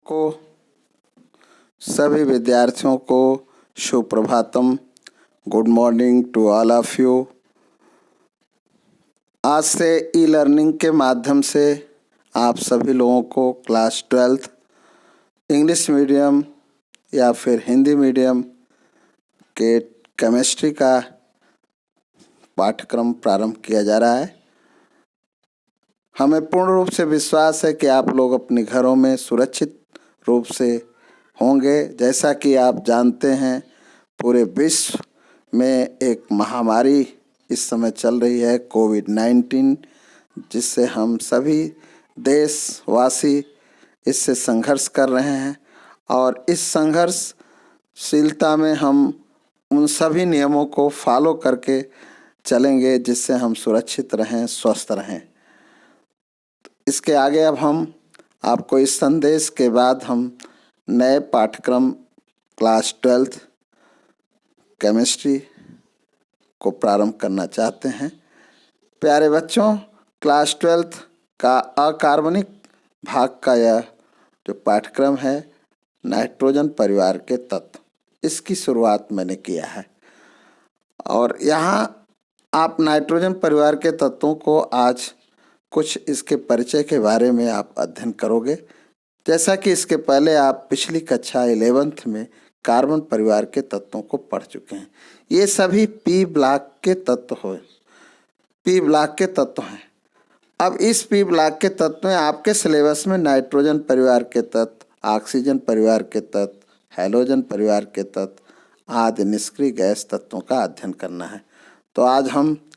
को सभी विद्यार्थियों को सुप्रभातम। Good morning to all of you. आज से ई लर्निंग के माध्यम से आप सभी लोगों को क्लास 12th इंग्लिश मीडियम या फिर हिंदी मीडियम के केमिस्ट्री का पाठ्यक्रम प्रारंभ किया जा रहा है। हमें पूर्ण रूप से विश्वास है कि आप लोग अपने घरों में सुरक्षित रूप से होंगे। जैसा कि आप जानते हैं, पूरे विश्व में एक महामारी इस समय चल रही है, कोविड-19, जिससे हम सभी देशवासी इससे संघर्ष कर रहे हैं। और इस संघर्षशीलता में हम उन सभी नियमों को फॉलो करके चलेंगे जिससे हम सुरक्षित रहें, स्वस्थ रहें। इसके आगे अब हम आपको इस संदेश के बाद हम नए पाठ्यक्रम क्लास 12th केमिस्ट्री को प्रारंभ करना चाहते हैं। प्यारे बच्चों, क्लास 12th का अकार्बनिक भाग का यह जो पाठ्यक्रम है, नाइट्रोजन परिवार के तत्व, इसकी शुरुआत मैंने किया है। और यहाँ आप नाइट्रोजन परिवार के तत्वों को आज कुछ इसके परिचय के बारे में आप अध्ययन करोगे। जैसा कि इसके पहले आप पिछली कक्षा 11th में कार्बन परिवार के तत्वों को पढ़ चुके हैं। ये सभी पी ब्लॉक के तत्व हैं। अब इस पी ब्लॉक के तत्व में आपके सिलेबस में नाइट्रोजन परिवार के तत्व, ऑक्सीजन परिवार के तत्व, हैलोजन परिवार के तत्व आदि निष्क्रिय गैस तत्वों का अध्ययन करना है। तो आज हम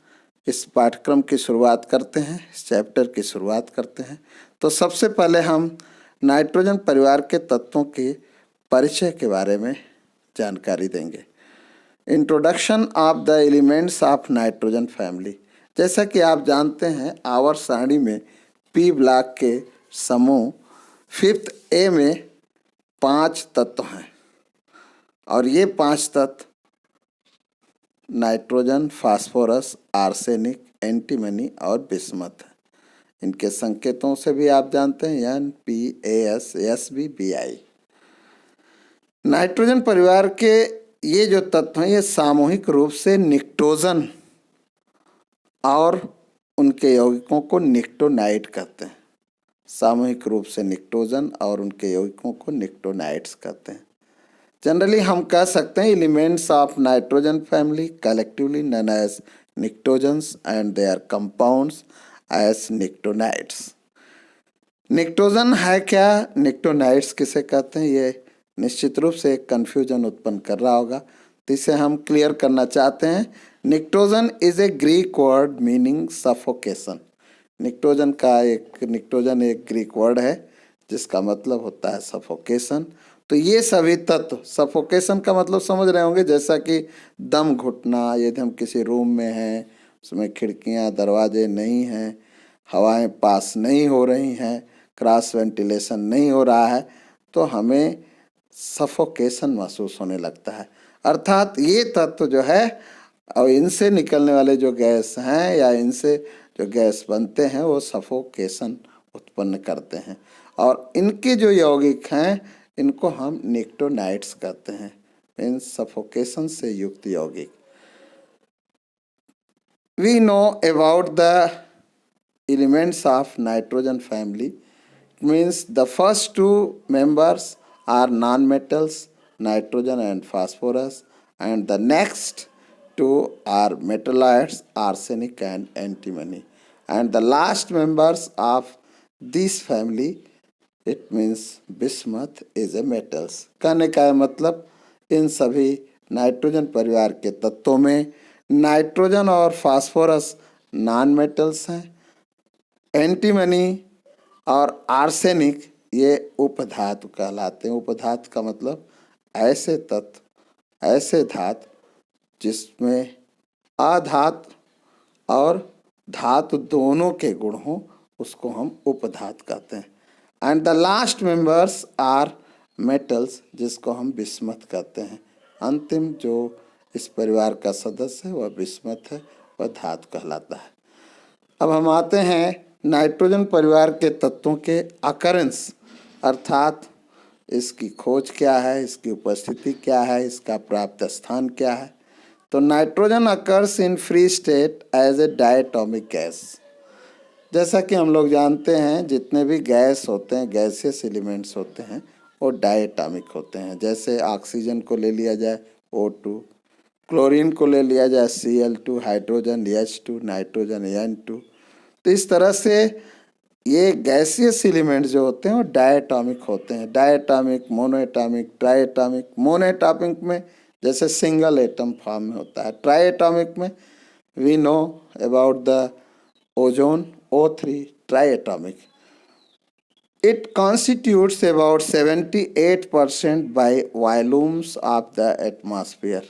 इस पाठ्यक्रम की शुरुआत करते हैं, इस चैप्टर की शुरुआत करते हैं। तो सबसे पहले हम नाइट्रोजन परिवार के तत्वों के परिचय के बारे में जानकारी देंगे। Introduction of the elements of nitrogen family. जैसा कि आप जानते हैं, आवर्त सारणी में पी ब्लॉक के समूह 5th A में 5 तत्व हैं और ये 5 तत्व नाइट्रोजन, फास्फोरस, आर्सेनिक, एंटीमनी और बिस्मथ है। इनके संकेतों से भी आप जानते हैं NPAS, SBBI। नाइट्रोजन परिवार के ये जो तत्व हैं, ये सामूहिक रूप से निक्टोजन और उनके यौगिकों को निक्टोनाइड कहते हैं। सामूहिक रूप से निक्टोजन और उनके यौगिकों को निक्टोनाइड्स कहते हैं। जनरली हम कह सकते हैं elements of nitrogen family collectively known as pnictogens and their compounds as pnictides. Pnictogen है क्या, निक्टोनाइड्स किसे कहते हैं, ये निश्चित रूप से एक कन्फ्यूजन उत्पन्न कर रहा होगा, तो इसे हम क्लियर करना चाहते हैं। Pnictogen is a Greek word meaning suffocation. Pnictogen एक ग्रीक वर्ड है जिसका मतलब होता है सफोकेशन। तो ये सभी तत्व, सफोकेशन का मतलब समझ रहे होंगे, जैसा कि दम घुटना। यदि हम किसी रूम में हैं, उसमें खिड़कियां दरवाजे नहीं हैं, हवाएं पास नहीं हो रही हैं, क्रॉस वेंटिलेशन नहीं हो रहा है, तो हमें सफोकेशन महसूस होने लगता है। अर्थात ये तत्व जो है और इनसे निकलने वाले जो गैस हैं या इनसे जो गैस बनते हैं, वो सफोकेशन उत्पन्न करते हैं। और इनके जो यौगिक हैं, इनको हम निक्टोनाइड्स कहते हैं, मीन्स सफोकेशन से युक्त यौगिक। We know about the elements of nitrogen family. It means the first 2 members are non-metals, nitrogen and phosphorus, and the next 2 are metalloids, arsenic and antimony. And the last members of this family, it means bismuth, is a metals. कहने का मतलब इन सभी nitrogen परिवार के तत्वों में nitrogen और phosphorus non metals हैं, एंटीमनी और आर्सेनिक ये उपधातु कहलाते हैं। उपधातु का मतलब ऐसे तत्व, ऐसे धातु जिसमें अधातु और धातु दोनों के गुण हों, उसको हम उपधातु कहते हैं। And the last members are metals, जिसको हम बिस्मथ कहते हैं। अंतिम जो इस परिवार का सदस्य है वह बिस्मथ है, वह धातु कहलाता है। अब हम आते हैं नाइट्रोजन परिवार के तत्वों के अकरेंस, अर्थात इसकी खोज क्या है, इसकी उपस्थिति क्या है, इसका प्राप्त स्थान क्या है। तो nitrogen occurs in free state as a diatomic gas. जैसा कि हम लोग जानते हैं जितने भी गैस होते हैं, गैसियस एलिमेंट्स होते हैं, वो डायटोमिक होते हैं। जैसे ऑक्सीजन को ले लिया जाए O2, क्लोरीन को ले लिया जाए Cl2, hydrogen H2, nitrogen N2। तो इस तरह से ये गैसियस एलिमेंट जो होते हैं वो डायटोमिक होते हैं। Diatomic, monoatomic, triatomic. मोनोएटॉमिक में जैसे सिंगल एटम फॉर्म में होता है। ट्राइएटॉमिक में we know about the ozone O3 triatomic. It constitutes about 78% by volumes of the atmosphere।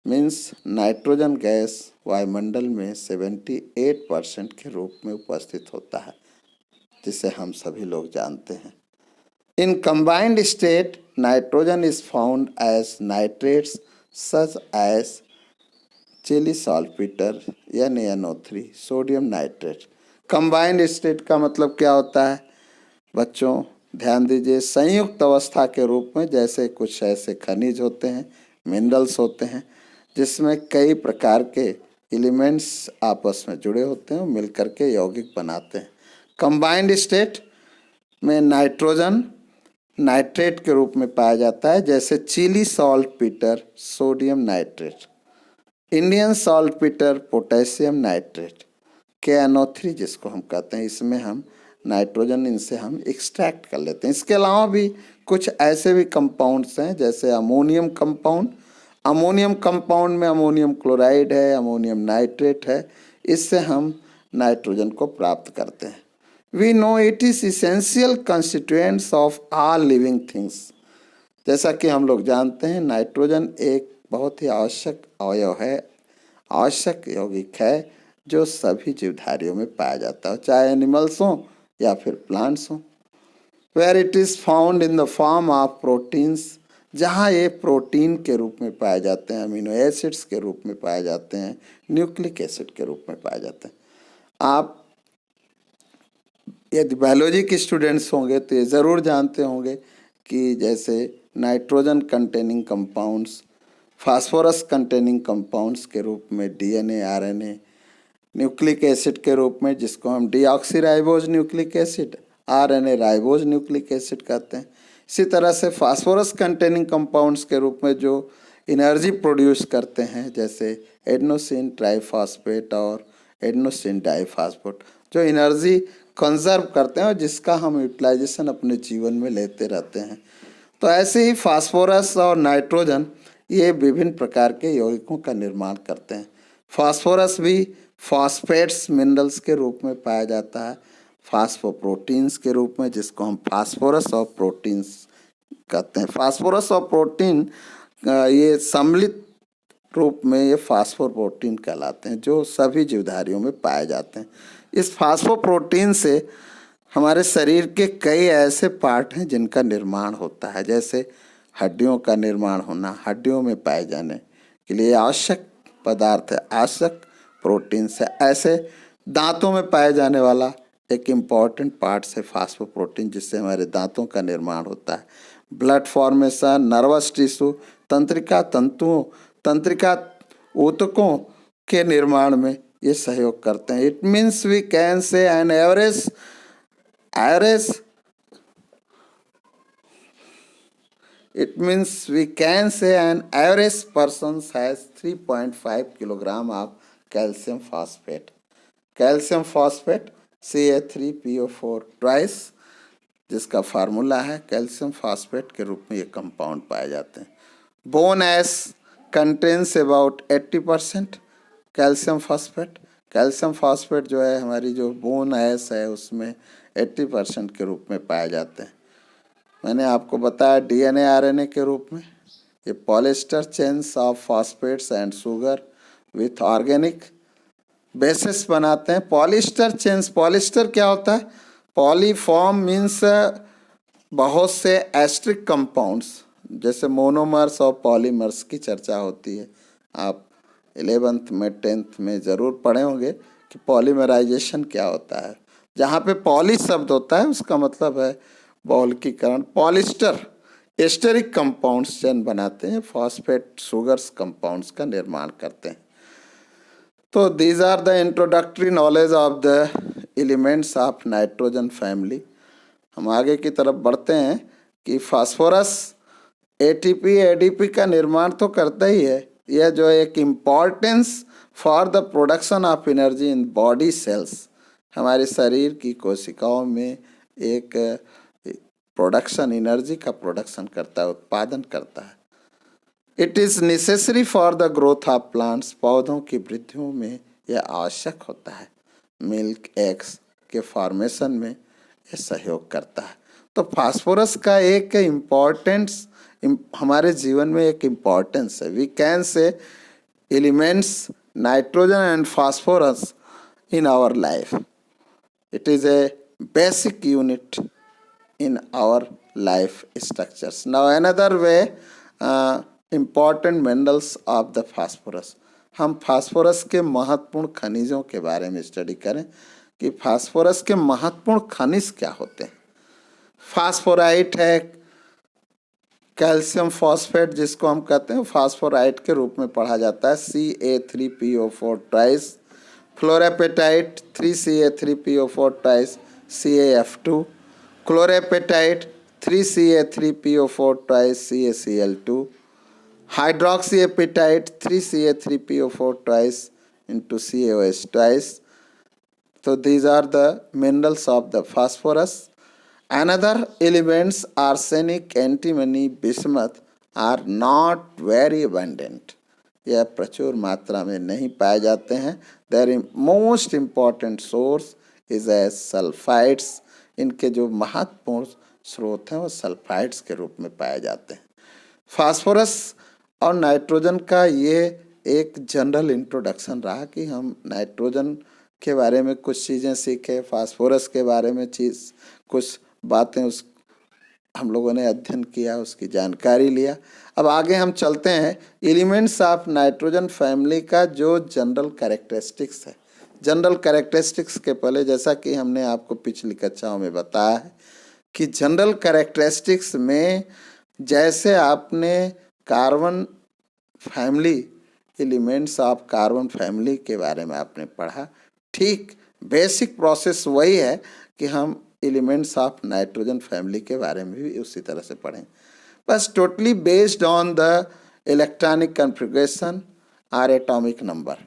Means nitrogen gas वायुमंडल में 78% के रूप में उपस्थित होता है, जिसे हम सभी लोग जानते हैं। In combined state nitrogen is found as nitrates such as Chile saltpetre NaNO3, sodium nitrate. Combined state का मतलब क्या होता है बच्चों, ध्यान दीजिए। संयुक्त अवस्था के रूप में जैसे कुछ ऐसे खनिज होते हैं, मिनरल्स होते हैं, जिसमें कई प्रकार के एलिमेंट्स आपस में जुड़े होते हैं, मिलकर के यौगिक बनाते हैं। कंबाइंड स्टेट में नाइट्रोजन नाइट्रेट के रूप में पाया जाता है, जैसे Chile saltpetre sodium nitrate, Indian saltpetre potassium nitrate, KNO3 जिसको हम कहते हैं। इसमें हम नाइट्रोजन इनसे हम एक्सट्रैक्ट कर लेते हैं। इसके अलावा भी कुछ ऐसे भी कंपाउंड्स हैं जैसे अमोनियम कंपाउंड। अमोनियम कंपाउंड में अमोनियम क्लोराइड है, अमोनियम नाइट्रेट है, इससे हम नाइट्रोजन को प्राप्त करते हैं। We know it is essential constituents of all living things. जैसा कि हम लोग जानते हैं नाइट्रोजन एक बहुत ही आवश्यक अवयव है, आवश्यक यौगिक है, जो सभी जीवधारियों में पाया जाता है, चाहे एनिमल्स हों या फिर प्लांट्स हों। Where it is found in the form of proteins, जहाँ ये प्रोटीन के रूप में पाए जाते हैं, अमीनो एसिड्स के रूप में पाए जाते हैं, न्यूक्लिक एसिड के रूप में पाए जाते हैं। आप यदि बायोलॉजी के स्टूडेंट्स होंगे तो ये ज़रूर जानते होंगे कि जैसे nitrogen containing compounds, phosphorus containing compounds के रूप में DNA, RNA, न्यूक्लिक एसिड के रूप में जिसको हम deoxyribose nucleic acid, RNA ribose nucleic acid कहते हैं। इसी तरह से फास्फोरस कंटेनिंग कंपाउंड्स के रूप में जो एनर्जी प्रोड्यूस करते हैं, जैसे एडेनोसिन ट्राइफॉस्फेट और एडेनोसिन डाइफॉस्फेट, जो एनर्जी कंजर्व करते हैं और जिसका हम यूटिलाइजेशन अपने जीवन में लेते रहते हैं। तो ऐसे ही फास्फोरस और नाइट्रोजन ये विभिन्न प्रकार के यौगिकों का निर्माण करते हैं। फास्फोरस भी फॉस्फेट्स मिनरल्स के रूप में पाया जाता है, फास्फोप्रोटीन्स के रूप में, जिसको हम फास्फोरस और प्रोटीन्स कहते हैं। फास्फोरस और प्रोटीन ये सम्मिलित रूप में ये फास्फोप्रोटीन कहलाते हैं, जो सभी जीवधारियों में पाए जाते हैं। इस फास्फोप्रोटीन से हमारे शरीर के कई ऐसे पार्ट हैं जिनका निर्माण होता है, जैसे हड्डियों का निर्माण होना, हड्डियों में पाए जाने के लिए आवश्यक पदार्थ है, आवश्यक प्रोटीन से। ऐसे दांतों में पाए जाने वाला एक इम्पॉर्टेंट पार्ट है फास्फोप्रोटीन, जिससे हमारे दांतों का निर्माण होता है। ब्लड फॉर्मेशन, नर्वस टिश्यू, तंत्रिका तंतुओं, तंत्रिका ऊतकों के निर्माण में ये सहयोग करते हैं। It means we can say an average It means we can say an average person has 3.5 kilogram of calcium phosphate. Calcium phosphate Ca3PO4 twice, जिसका फार्मूला है कैल्शियम फॉस्फेट के रूप में ये कंपाउंड पाए जाते हैं। Bone S contains about 80% calcium phosphate. Calcium phosphate जो है हमारी जो बोन एस है उसमें 80% के रूप में पाए जाते हैं। मैंने आपको बताया DNA RNA के रूप में ये polyester chains of phosphates and sugar with organic basis बनाते हैं। पॉलिएस्टर चेन्स, पॉलिएस्टर क्या होता है? पॉलीफॉर्म मीन्स बहुत से एस्ट्रिक कंपाउंड्स, जैसे मोनोमर्स और पॉलीमर्स की चर्चा होती है। आप 11th में 10th में ज़रूर पढ़े होंगे कि पॉलीमराइजेशन क्या होता है। जहाँ पे पॉली शब्द होता है उसका मतलब है बहुलकीकरण, पॉलिस्टर एस्टेरिक कंपाउंड्स चेन बनाते हैं, फॉस्फेट शुगर्स कंपाउंड्स का निर्माण करते हैं। तो these are the introductory knowledge of the elements of nitrogen family. हम आगे की तरफ बढ़ते हैं कि फास्फोरस एटीपी एडीपी का निर्माण तो करता ही है, यह जो एक importance for the production of energy in body cells, हमारे शरीर की कोशिकाओं में एक प्रोडक्शन, एनर्जी का प्रोडक्शन करता है, उत्पादन करता है। It is necessary for the growth of plants, पौधों की वृद्धियों में यह आवश्यक होता है। मिल्क एग्स के फॉर्मेशन में यह सहयोग करता है। तो फास्फोरस का एक इम्पॉर्टेंस हमारे जीवन में एक इम्पॉर्टेंस है। We can say elements nitrogen and phosphorus in our life. It is a basic unit in our life structures. Now another way, important minerals of the phosphorus. हम फास्फोरस के महत्वपूर्ण खनिजों के बारे में स्टडी करें कि फास्फोरस के महत्वपूर्ण खनिज क्या होते हैं। फास्फोराइट है, कैल्शियम फॉस्फेट जिसको हम कहते हैं फास्फोराइट के रूप में पढ़ा जाता है, Ca3PO4 twice, fluorapatite 3Ca3PO4 twice CaF2, क्लोरापेटाइट 3Ca3PO4 twice CaCl2, हाइड्रोक्सीएपेटाइट 3Ca3PO4 twice into CaOH twice. So these are the minerals of the phosphorus. Another elements arsenic, antimony, bismuth are not very abundant. यह प्रचुर मात्रा में नहीं पाए जाते हैं। Their most important source is as sulfides. इनके जो महत्वपूर्ण स्रोत हैं वो सल्फाइड्स के रूप में पाए जाते हैं। फास्फोरस और नाइट्रोजन का ये एक जनरल इंट्रोडक्शन रहा कि हम नाइट्रोजन के बारे में कुछ चीज़ें सीखे, फास्फोरस के बारे में कुछ बातें उस हम लोगों ने अध्ययन किया, उसकी जानकारी लिया। अब आगे हम चलते हैं एलिमेंट्स ऑफ नाइट्रोजन फैमिली का जो जनरल कैरेक्टरिस्टिक्स है। जनरल कैरेक्टरिस्टिक्स के पहले, जैसा कि हमने आपको पिछली कक्षाओं में बताया है कि जनरल कैरेक्टरिस्टिक्स में जैसे आपने carbon family, elements of carbon family के बारे में आपने पढ़ा, ठीक बेसिक प्रोसेस वही है कि हम एलिमेंट्स ऑफ नाइट्रोजन फैमिली के बारे में भी उसी तरह से पढ़ें, बस totally based on the electronic configuration और एटॉमिक नंबर।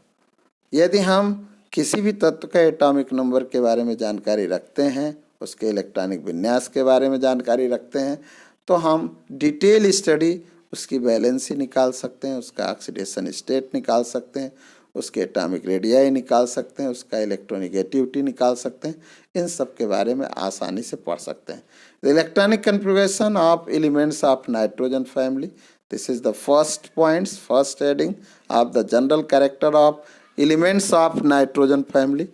यदि हम किसी भी तत्व के एटॉमिक नंबर के बारे में जानकारी रखते हैं, उसके इलेक्ट्रॉनिक विन्यास के बारे में जानकारी रखते हैं, तो हम डिटेल स्टडी उसकी वैलेंसी निकाल सकते हैं, उसका ऑक्सीडेशन स्टेट निकाल सकते हैं, उसके एटॉमिक रेडियाई निकाल सकते हैं, उसका इलेक्ट्रोनेगेटिविटी निकाल सकते हैं। इन सब के बारे में आसानी से पढ़ सकते हैं। The electronic configuration of elements of nitrogen family, this is the first points, first heading of the general character of elements of nitrogen family.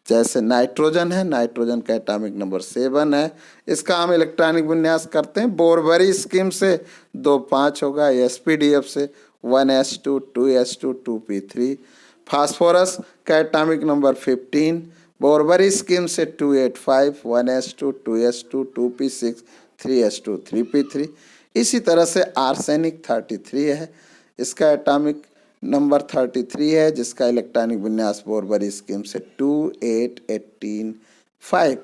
जैसे नाइट्रोजन है, नाइट्रोजन का एटॉमिक नंबर 7 है, इसका हम इलेक्ट्रॉनिक विन्यास करते हैं बोरबरी स्कीम से 2,5 होगा, sp-df से 1s2 2s2 2p3। फास्फोरस का एटॉमिक नंबर 15, बोरबरी स्कीम से 285 1s2 2s2 2p6 3s2 3p3। इसी तरह से आर्सेनिक 33 है, इसका एटॉमिक नंबर 33 है, जिसका इलेक्ट्रॉनिक विन्यास बोरबरी स्कीम से 2 8 18 5।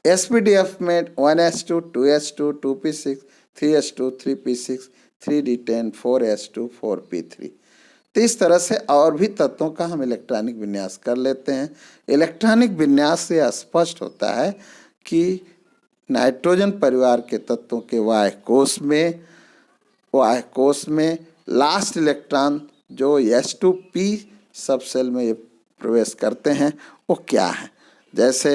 sp-df में 1s2 2s2 2p6 3s2 3p6 3d10 4s2 4p3। तो इस तरह से और भी तत्वों का हम इलेक्ट्रॉनिक विन्यास कर लेते हैं। इलेक्ट्रॉनिक विन्यास से स्पष्ट होता है कि नाइट्रोजन परिवार के तत्वों के वाह्य कोश में लास्ट इलेक्ट्रॉन जो s2p सब सेल में ये प्रवेश करते हैं वो क्या है। जैसे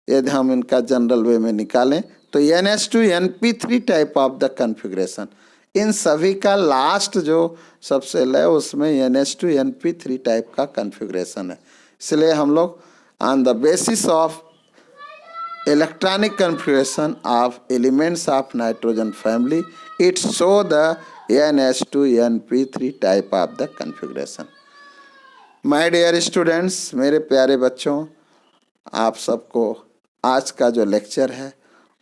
यदि हम इनका जनरल वे में निकालें तो ns2 np3 type of the configuration, इन सभी का लास्ट जो सब सेल है उसमें ns2 np3 टाइप का कन्फिग्रेशन है। इसलिए हम लोग on the basis of electronic configuration of elements of nitrogen family, it show the ns2 np3 type of the configuration. My dear students, मेरे प्यारे बच्चों, आप सबको आज का जो लेक्चर है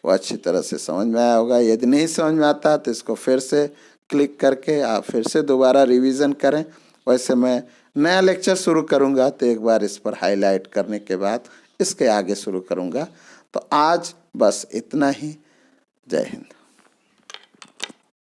वो अच्छी तरह से समझ में आया होगा। यदि नहीं समझ में आता तो इसको फिर से क्लिक करके आप फिर से दोबारा रिवीजन करें। वैसे मैं नया लेक्चर शुरू करूंगा तो एक बार इस पर हाईलाइट करने के बाद इसके आगे शुरू करूंगा। तो आज बस इतना ही। जय हिंद।